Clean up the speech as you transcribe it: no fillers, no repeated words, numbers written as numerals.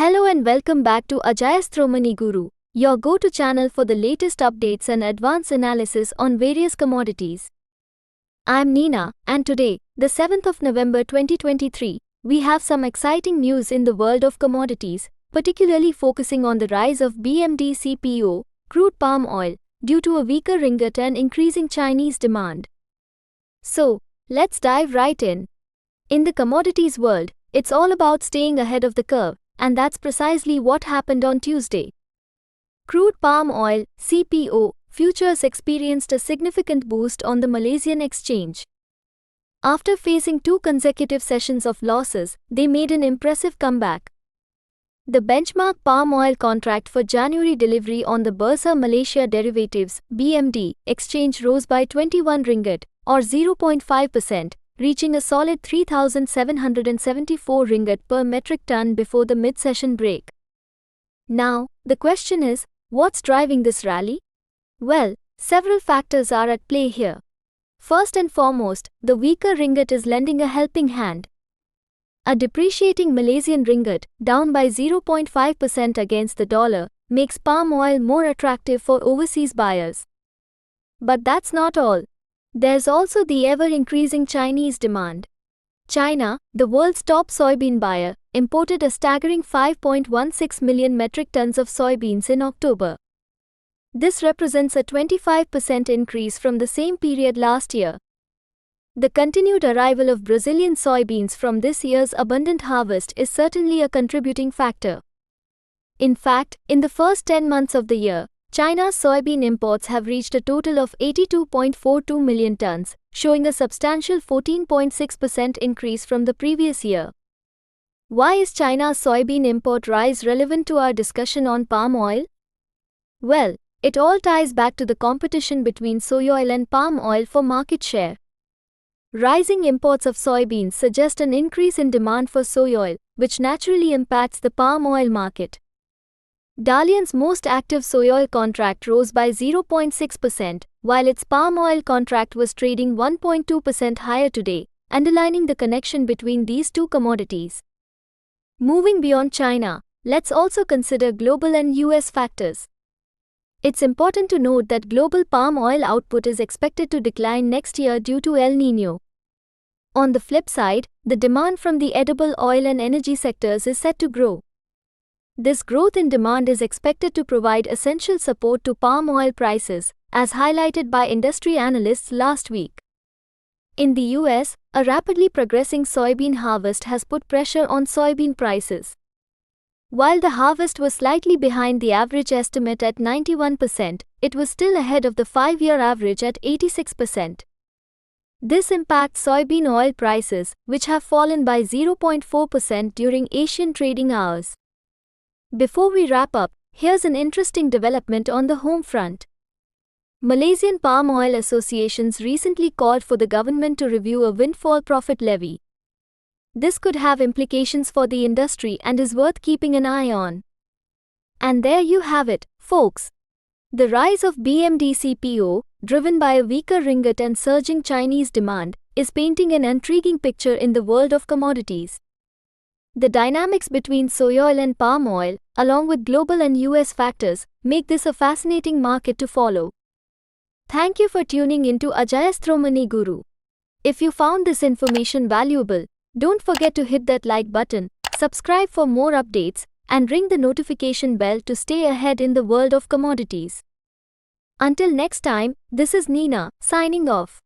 Hello and welcome back to Ajayastromoneyguru, your go-to channel for the latest updates and advanced analysis on various commodities. I'm Nina, and today, the 7th of November 2023, we have some exciting news in the world of commodities, particularly focusing on the rise of BMD CPO, crude palm oil, due to a weaker ringgit and increasing Chinese demand. So, let's dive right in. In the commodities world, it's all about staying ahead of the curve. And that's precisely what happened on Tuesday. Crude palm oil, CPO, futures experienced a significant boost on the Malaysian exchange. After facing two consecutive sessions of losses, they made an impressive comeback. The benchmark palm oil contract for January delivery on the Bursa Malaysia Derivatives (BMD) exchange rose by 21 ringgit, or 0.5%. Reaching a solid 3,774 ringgit per metric ton before the mid-session break. Now, the question is, what's driving this rally? Well, several factors are at play here. First and foremost, the weaker ringgit is lending a helping hand. A depreciating Malaysian ringgit, down by 0.5% against the dollar, makes palm oil more attractive for overseas buyers. But that's not all. There's also the ever-increasing Chinese demand. China, the world's top soybean buyer, imported a staggering 5.16 million metric tons of soybeans in October. This represents a 25% increase from the same period last year. The continued arrival of Brazilian soybeans from this year's abundant harvest is certainly a contributing factor. In fact, in the first 10 months of the year, China's soybean imports have reached a total of 82.42 million tons, showing a substantial 14.6% increase from the previous year. Why is China's soybean import rise relevant to our discussion on palm oil? Well, it all ties back to the competition between soy oil and palm oil for market share. Rising imports of soybeans suggest an increase in demand for soy oil, which naturally impacts the palm oil market. Dalian's most active soy oil contract rose by 0.6%, while its palm oil contract was trading 1.2% higher today, underlining the connection between these two commodities. Moving beyond China, let's also consider global and US factors. It's important to note that global palm oil output is expected to decline next year due to El Niño. On the flip side, the demand from the edible oil and energy sectors is set to grow. This growth in demand is expected to provide essential support to palm oil prices, as highlighted by industry analysts last week. In the US, a rapidly progressing soybean harvest has put pressure on soybean prices. While the harvest was slightly behind the average estimate at 91%, it was still ahead of the 5-year average at 86%. This impacts soybean oil prices, which have fallen by 0.4% during Asian trading hours. Before we wrap up, here's an interesting development on the home front. Malaysian Palm Oil Associations recently called for the government to review a windfall profit levy. This could have implications for the industry and is worth keeping an eye on. And there you have it, folks. The rise of BMD CPO, driven by a weaker ringgit and surging Chinese demand, is painting an intriguing picture in the world of commodities. The dynamics between soy oil and palm oil, along with global and US factors, make this a fascinating market to follow. Thank you for tuning into Ajayastromoneyguru. If you found this information valuable, don't forget to hit that like button, subscribe for more updates, and ring the notification bell to stay ahead in the world of commodities. Until next time, this is Nina, signing off.